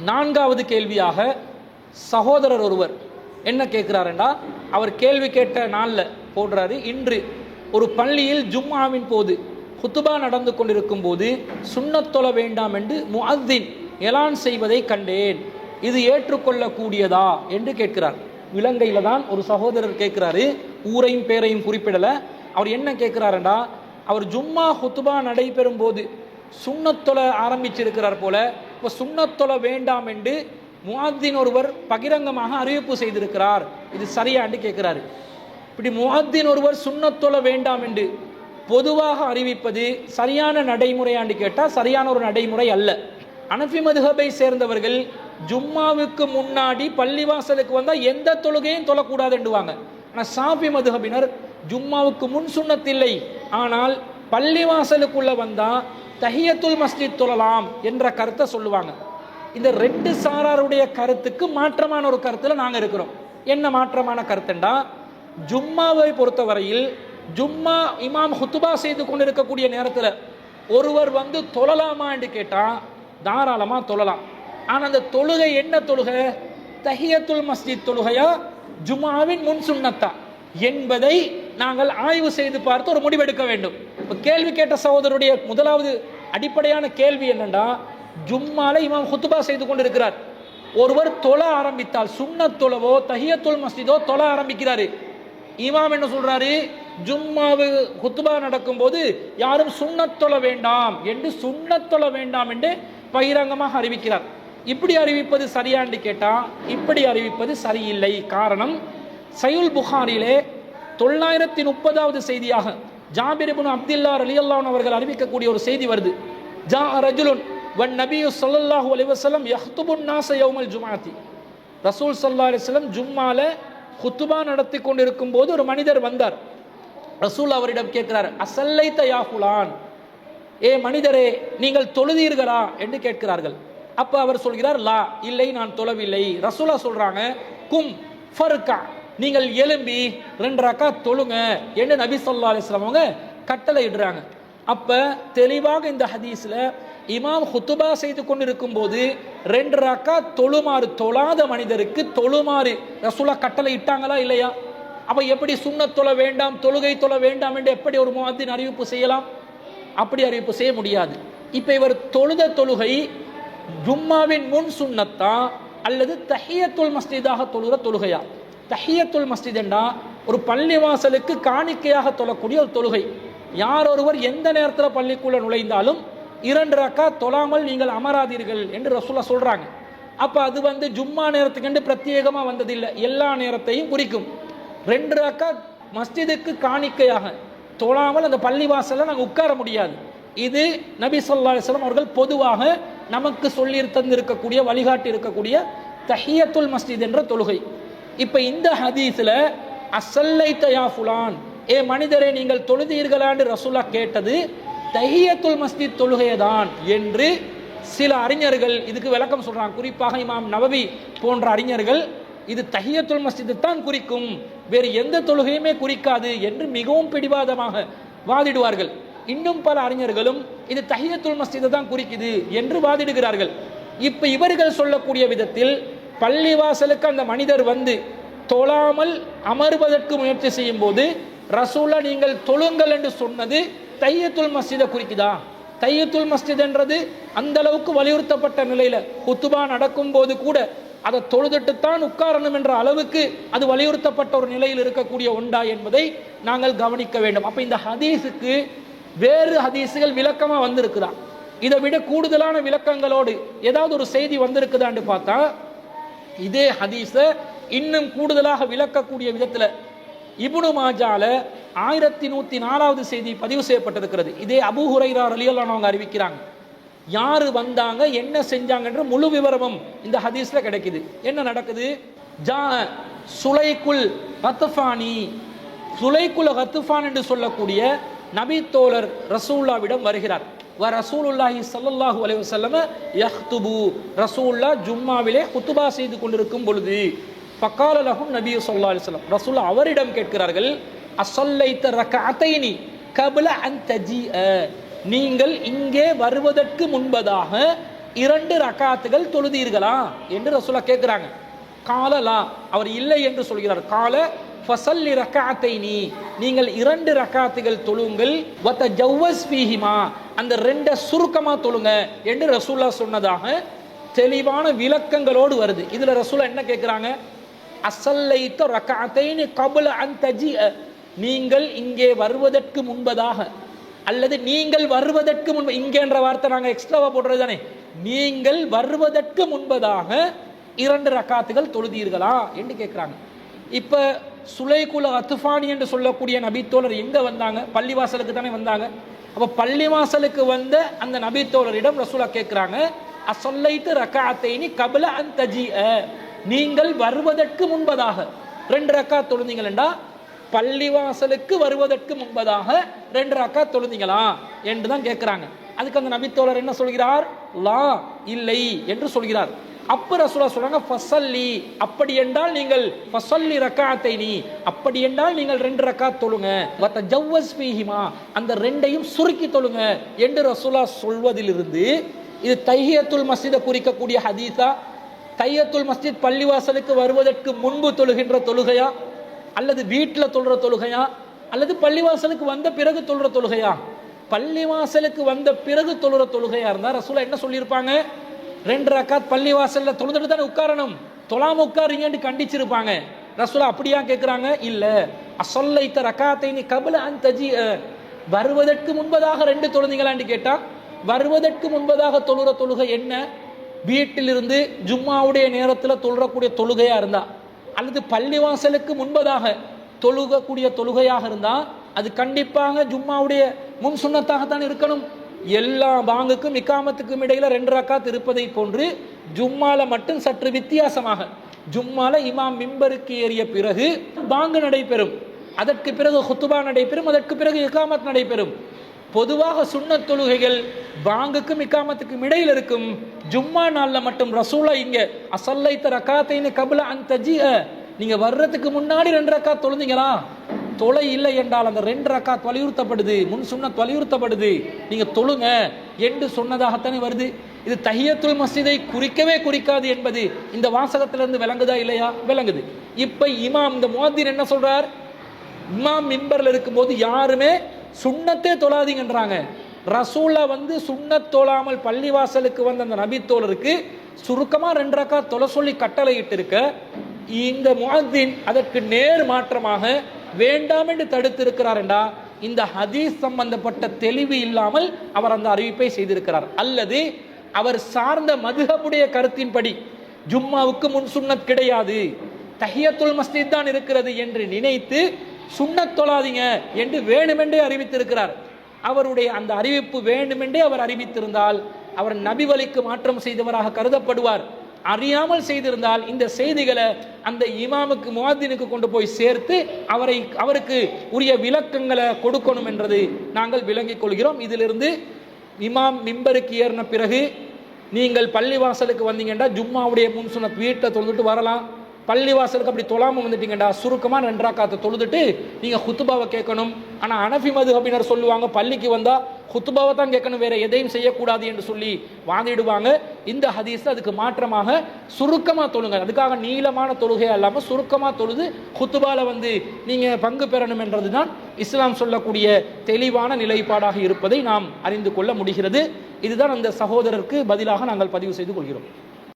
நான்காவது கேள்வியாக சகோதரர் ஒருவர் என்ன கேட்கிறாருண்டா, அவர் கேள்வி கேட்ட நாளில் போடுறாரு, இன்று ஒரு பள்ளியில் ஜும்மாவின் போது குத்துபா நடந்து கொண்டிருக்கும் போது சுன்னத் தொழ வேண்டாம் என்று முஅத்தின் எலான் செய்வதை கண்டேன், இது ஏற்றுக்கொள்ளக்கூடியதா என்று கேட்கிறார். இலங்கையில தான் ஒரு சகோதரர் கேட்கிறாரு, ஊரையும் பேரையும் குறிப்பிடல. அவர் என்ன கேட்கிறாருண்டா, அவர் ஜும்மா குத்துபா நடைபெறும் போது சுன்னத் தொழ ஆரம்பிச்சிருக்கிறார் போல, இப்போ சுன்னத் தொழ வேண்டாம் என்று முஅத்தின் ஒருவர் பகிரங்கமாக அறிவிப்பு செய்திருக்கிறார், இது சரியா என்று கேட்கிறாரு. இப்படி முஅத்தின் ஒருவர் சுன்னத் தொழ வேண்டாம் என்று பொதுவாக அறிவிப்பது சரியான நடைமுறையாண்டு கேட்டால் சரியான ஒரு நடைமுறை அல்ல. அனஃபி மதுஹபை சேர்ந்தவர்கள் ஜும்மாவுக்கு முன்னாடி பள்ளிவாசலுக்கு வந்தால் எந்த தொழுகையும் தொழக்கூடாது என்றுவாங்க. ஆனால் ஷாஃபி மதுஹபினர் ஜும்மாவுக்கு முன் சுன்னத்தில்லை, ஆனால் பள்ளிவாசலுக்குள்ள வந்தால் தஹியத்துல் மஸ்ஜித் தொழலாம் என்ற கருத்தை சொல்லுவாங்க. இந்த ரெண்டு சாராருடைய கருத்துக்கு மாற்றமான ஒரு கருத்தில் நாங்கள் இருக்கிறோம். என்ன மாற்றமான கருத்துண்டா, ஜும்மாவை பொறுத்தவரையில் ஜும்மா இமாம் ஹுத்துபா செய்து கொண்டிருக்கக்கூடிய நேரத்தில் ஒருவர் வந்து தொழலாமா என்று கேட்டால் தாராளமாக தொழலாம். ஆனால் அந்த தொழுகை என்ன தொழுகை, தஹியத்துல் மஸ்ஜித் தொழுகையா ஜும்மாவின் முன் சுன்னத்தா என்பதை நாங்கள் ஆய்வு செய்து பார்த்து ஒரு முடிவெடுக்க வேண்டும். இப்போ கேள்வி கேட்ட சகோதரருடைய முதலாவது அடிப்படையான கேள்வி என்னென்னா, ஜும்மால இமாம் ஹுத்துபா செய்து கொண்டிருக்கிறார், ஒருவர் தொழ ஆரம்பித்தால் சுன்னத் தொழவோ தஹியத்துல் மஸ்ஜிதோ தொழ ஆரம்பிக்கிறாரு, இமாம் என்ன சொல்றாரு, ஜும்மாவு குத்துபா நடக்கும் போது யாரும் சுன்னத் தொழ வேண்டாம் என்று சுன்னத் தொழ வேண்டாம் என்று பகிரங்கமாக அறிவிக்கிறார். இப்படி அறிவிப்பது சரியான்னு கேட்டா இப்படி அறிவிப்பது சரியில்லை. காரணம், சஹீஹுல் புகாரிலே 930வது செய்தியாக ஜாபிர் இப்னு அப்துல்லா ரலியல்லாஹு அன்ஹு அவர்கள் அறிவிக்கக்கூடிய ஒரு செய்தி வருது. ஜா ரஜுலுன் வன் நபியு ஸல்லல்லாஹு அலைஹி வஸல்லம் யஹ்துபுன் நாஸ யௌமல் ஜும்ஆத்தி. ரசூல் ஸல்லல்லாஹு அலைஹி வஸல்லம் ஜும்மால குத்துபா நடத்தி கொண்டிருக்கும் போது ஒரு மனிதர் வந்தார். ரசூல் அவரிடம் கேட்கிறார், அசல்லைத யா ஃபுலான், ஏ மனிதரே நீங்கள் தொழுதீர்களா என்று கேட்கிறார்கள். அப்ப அவர் சொல்கிறார், லா, இல்லை நான் தொழவில்லை. ரசூலா சொல்றாங்க, கும் ஃபர்கா, நீங்கள் எழும்பி 2 ரக்காத் தொழுங்க என்று நபி ஸல்லல்லாஹு அலைஹி வஸல்லம் அவங்க கட்டளை இடுறாங்க. அப்ப தெளிவாக இந்த ஹதீஸ்ல இமாம் ஹுத்துபா செய்து கொண்டிருக்கும் போது 2 ரக்காத் தொழுமாறு தொழாத மனிதருக்கு தொழுமாறு ரசூலா கட்டளை இட்டாங்களா இல்லையா? அப்ப எப்படி சுன்னத் தொழ வேண்டாம் தொழுகை தொழ வேண்டாம் என்று எப்படி ஒரு முஅத்தின் அறிவிப்பு செய்யலாம்? அப்படி அறிவிப்பு செய்ய முடியாது. இப்ப இவர் தொழுத தொழுகை ஜும்மாவின் முன் சுன்னத்தா அல்லது தஹியத்துல் மஸ்ஜிதாக தொழுகிற தொழுகையா? தஹியத்துல் மஸ்ஜித் என்றா ஒரு பள்ளிவாசலுக்கு காணிக்கையாக தொழக்கூடிய ஒரு தொழுகை. யார் ஒருவர் எந்த நேரத்தில் பள்ளிக்குள்ள நுழைந்தாலும் 2 ரக்காத் தொழாமல் நீங்கள் அமராதீர்கள் என்று ரசூலா சொல்றாங்க. அப்ப அது வந்து ஜும்மா நேரத்துக்கு பிரத்யேகமா வந்ததில்லை, எல்லா நேரத்தையும் குறிக்கும். 2 ரக்காத் மஸ்ஜிதுக்கு காணிக்கையாக தொழாமல் அந்த பள்ளிவாசல்ல நாங்கள் உட்கார முடியாது. இது நபி ஸல்லல்லாஹு அலைஹி வஸல்லம் அவர்கள் பொதுவாக நமக்கு சொல்லி தந்திருக்கக்கூடிய வழிகாட்டி இருக்கக்கூடிய தஹியத்துல் மஸ்ஜித் என்ற தொழுகை. இப்ப இந்த ஹதீஸ்ல அசல்லைத யா ஃபுலான், ஏ மனிதரே நீங்கள் தொழுதீர்களான்னு ரசூலா கேட்டது தஹியத்துல் மஸ்ஜித் தொழுகைதான் என்று சில அறிஞர்கள் இதுக்கு விளக்கம் சொல்றாங்க. குறிப்பாக இமாம் நவவி போன்ற அறிஞர்கள் இது தஹியத்துல் மஸ்ஜித் தான் குறிக்கும், வேறு எந்த தொழுகையுமே குறிக்காது என்று மிகவும் பிடிவாதமாக வாதிடுவார்கள். இன்னும் பல அறிஞர்களும் இது தஹியத்துல் மஸ்ஜித் தான் குறிக்குது என்று வாதிடுகிறார்கள். இப்ப இவர்கள் சொல்லக்கூடிய விதத்தில் பள்ளிவாசலுக்கு அந்த மனிதர் வந்து தொழாமல் அமர்வதற்கு முயற்சி செய்யும் போது ரசூலா நீங்கள் தொழுங்கள் என்று சொன்னது தஹியத்துல் மஸ்ஜிதை குறிக்குதா? தஹியத்துல் மஸ்ஜித் என்றது அந்த அளவுக்கு வலியுறுத்தப்பட்ட நிலையில குத்துபா நடக்கும் போது கூட அதை தொழுதுட்டுத்தான் உட்காரணும் என்ற அளவுக்கு அது வலியுறுத்தப்பட்ட ஒரு நிலையில் இருக்கக்கூடிய ஒன்றா என்பதை நாங்கள் கவனிக்க வேண்டும். அப்ப இந்த ஹதீஸுக்கு வேறு ஹதீஸுகள் விளக்கமா வந்திருக்குதா, இதை விட கூடுதலான விளக்கங்களோடு ஏதாவது ஒரு செய்தி வந்திருக்குதான்னு பார்த்தா இதே ஹதீஸ இன்னும் கூடுதலாக விளக்கக்கூடிய விதத்துல இப்னு மாஜால 1104வது செய்தி பதிவு செய்யப்பட்டிருக்கிறது. இதே அபூ ஹுரைரா ரலியல்லாஹு அன்ஹு அறிவிக்கிறாங்க. யாரு வந்தாங்க என்ன செஞ்சாங்கன்ற முழு விவரமும் இந்த ஹதீஸ்ல கிடைக்குது. என்ன நடக்குது? ஜா சுலைகுல் கத்ஃபானி, சுலைகுல் கத்ஃபான் என்று சொல்லக்கூடிய நபி தோழர் ரசூலுல்லாவிடம் வருகிறார். வ ரசூலுல்லாஹி ஸல்லல்லாஹு அலைஹி வஸல்லம் யஹ்துபு, ரசூலுல்லாஹ் ஜும்மாவிலே குத்துபா செய்து கொண்டிருக்கும் பொழுது ஃபகால லஹு நபி ஸல்லல்லாஹு அலைஹி வஸல்லம், ரசூலுல்லாஹ் அவரிடம் கேட்கிறார்கள், அஸல்லைத ரக்அத்தைனி கப்ல அன் தஜீஅ, நீங்கள் இங்கே வருவதற்கு முன்பதாக 2 ரக்காத்துகள் தொழுதீர்களா என்று ரசூலா கேட்கிறாங்க. காலலா, அவர் இல்லை என்று சொல்கிறார். கால ஃபஸல்லி ரக்காத்தைனி, நீங்கள் 2 ரக்காத்துகள் தொழுங்கள், வதஜவ்வஸ் ஃபீஹிமா, அந்த 2 சுருக்கமா தொழுங்க என்று ரசூலா சொன்னதாக தெளிவான விளக்கங்களோடு வருது. இதுல ரசூலா என்ன கேட்கிறாங்க? அஸல்லைத ரக்காத்தைனி கப்ல அன் தஜிஅ, நீங்கள் இங்கே வருவதற்கு முன்பதாக, அல்லது நீங்கள் வருவதற்கு முன்பு, இங்கேன்ற வார்த்தை நாங்கள் எக்ஸ்ட்ராவா போடுறது தானே, நீங்கள் வருவதற்கு முன்பதாக 2 ரக்காத்துகள் தொழுதீர்களா என்று கேட்கிறாங்க. இப்ப சுலைகுல் அத்ஃபானி என்று சொல்லக்கூடிய நபித்தோழர் எங்க வந்தாங்க? பள்ளிவாசலுக்கு தானே வந்தாங்க. அப்ப பள்ளிவாசலுக்கு வந்த அந்த நபித்தோழரிடம் ரசூலா கேட்கிறாங்க, அஸல்லைத ரக்காத்தைனி கப்ல அன் தஜிஅ, நீங்கள் வருவதற்கு முன்பதாக 2 ரக்காத் தொழுந்தீங்களா? பள்ளிவாசலுக்கு வருவதற்கு முன்பதாக 2 ரக்காத் தொழுந்தீங்களா என்று தான் கேட்கிறாங்க. அதுக்கு அந்த நபித்தோழர் என்ன சொல்கிறார்? லா, இல்லை என்று சொல்கிறார். அப்ப ரசூலா சொல்றாங்க ஃபஸல்லி, அப்படி என்றால் நீங்கள் ஃபஸல்லி ரக்காத்தைனி, அப்படி என்றால் நீங்கள் 2 ரக்காத் தொழுங்க, வதஜவ்வஸ் ஃபீஹிமா, அந்த 2ஐயும் சுருக்கி தொழுங்க என்று ரசூலா சொல்வதிலிருந்து இது தைஹியத்துல் மஸ்ஜிதை குறிக்கக்கூடிய ஹதீஸா, தைஹியத்துல் மஸ்ஜித் பள்ளிவாசலுக்கு வருவதற்கு முன்பு தொழுகின்ற தொழுகையா, அல்லது வீட்டில் தொழுற தொழுகையா, அல்லது பள்ளிவாசலுக்கு வந்த பிறகு தொழுற தொழுகையா? பள்ளிவாசலுக்கு வந்த பிறகு தொழுற தொழுகையா இருந்தா ரசூலா என்ன சொல்லியிருப்பாங்க? 2 ரக்காத் பள்ளிவாசல்ல தொழுதுட்டு தானே உட்காரணும், தொழாம உட்காருங்கன்னு கண்டிச்சிருப்பாங்க. ரசூலா அப்படியா கேட்கிறாங்க? இல்ல, அஸல்லைத ரக்காத்தைனி கப்ல அன் தஜிஅ, வருவதற்கு முன்பதாக 2 தொழுந்தீங்களான்னு கேட்டா, வருவதற்கு முன்பதாக தொழுற தொழுகை என்ன? வீட்டிலிருந்து ஜும்மாவுடைய நேரத்தில் தொழுறக்கூடிய தொழுகையா இருந்தா, அல்லது பள்ளிவாசலுக்கு முன்பதாக தொழுகக்கூடிய தொழுகையாக இருந்தா, அது கண்டிப்பாக ஜும்மாவுடைய முன் சுன்னத்தாகத்தான் இருக்கணும். எல்லா பாங்குக்கும் இக்காமத்துக்கும் இடையில 2 ரக்காத் இருப்பதை போன்று ஜும்மால மட்டும் சற்று வித்தியாசமாக, ஜும்மால இமாம் மிம்பருக்கு ஏறிய பிறகு பாங்கு நடைபெறும், அதற்கு பிறகு குத்துபா நடைபெறும், அதற்கு பிறகு இக்காமத் நடைபெறும். பொதுவாக சுன்னத் தொழுகைகள் பாங்குக்கும் இக்காமத்துக்கும் இடையில் இருக்கும். ஜும்மா நாள்ல மட்டும் ரசூலா இங்க அஸல்லைத ரக்காத்தைனி கப்ல அன் தஜிஅ, நீங்க வர்றதுக்கு முன்னாடி 2 ரக்காத் தொழுந்தீங்களா? தொலை இல்லை என்றால் அந்த 2 ரக்காத் வலியுறுத்தப்படுது, முன் சுன்னத் வலியுறுத்தப்படுது, நீங்க தொழுங்க என்று சொன்னதாகத்தானே வருது. இது தஹியத்துல் மஸ்ஜிதை குறிக்கவே குறிக்காது என்பது இந்த வாசகத்திலிருந்து விளங்குதா இல்லையா? விளங்குது. இப்ப இமாம், இந்த முஅத்தின் என்ன சொல்றார்? இமாம் மிம்பர்ல இருக்கும்போது யாருமே சுன்னத்தே தொழாதீங்கன்றாங்க. ரசூலா சுன்னத் தொழாமல் பள்ளிவாசலுக்கு வந்த அந்த நபித்தோழருக்கு சுருக்கமா 2 ரக்காத் தொழ சொல்லி கட்டளையிட்டு இருக்க, இந்த முஅத்தின் அதற்கு நேர் மாற்றமாக வேண்டாம் என்று தடுத்து இருக்கிறார் என்றா, இந்த ஹதீஸ் சம்பந்தப்பட்ட தெளிவு இல்லாமல் அவர் அந்த அறிவிப்பை செய்திருக்கிறார். அல்லது அவர் சார்ந்த மதுஹபுடைய கருத்தின்படி ஜும்மாவுக்கு முன் சுன்னத் கிடையாது, தஹியத்துல் மஸ்ஜித் தான் இருக்கிறது என்று நினைத்து சுன்னத் தொழாதீங்க என்று வேணுமென்றே அறிவித்திருக்கிறார். அவருடைய அந்த அறிவிப்பு வேண்டுமென்றே அவர் அறிவித்திருந்தால் அவர் நபி வழிக்கு மாற்றம் செய்தவராக கருதப்படுவார். அறியாமல் செய்திருந்தால் இந்த செய்திகளை அந்த இமாமுக்கு முஅத்தினுக்கு கொண்டு போய் சேர்த்து அவருக்கு உரிய விளக்கங்களை கொடுக்கணும் என்றது நாங்கள் விளங்கிக் கொள்கிறோம். இதிலிருந்து இமாம் மிம்பருக்கு ஏறின பிறகு நீங்கள் பள்ளிவாசலுக்கு வந்தீங்கன்னா ஜும்மாவுடைய முன் சுன்னத் வீட்டை தொழுதுட்டு வரலாம். பள்ளிவாசலுக்கு அப்படி தொழாம வந்துட்டீங்கடா, சுருக்கமா 2 ரக்காத்தை தொழுதுட்டு நீங்க குத்துபாவை கேட்கணும். ஆனா அனஃபி மதுஹபினர் சொல்லுவாங்க, பள்ளிக்கு வந்தா குத்துபாவை தான் கேட்கணும், வேற எதையும் செய்யக்கூடாது என்று சொல்லி வாதிடுவாங்க. இந்த ஹதீஸ் அதுக்கு மாற்றமாக சுருக்கமா தொழுங்க, அதுக்காக நீளமான தொழுகை அல்லாம சுருக்கமா தொழுது குத்துபால நீங்க பங்கு பெறணும் என்றதுதான் இஸ்லாம் சொல்லக்கூடிய தெளிவான நிலைப்பாடாக இருப்பதை நாம் அறிந்து கொள்ள முடிகிறது. இதுதான் அந்த சகோதரருக்கு பதிலாக நாங்கள் பதிவு செய்து கொள்கிறோம்.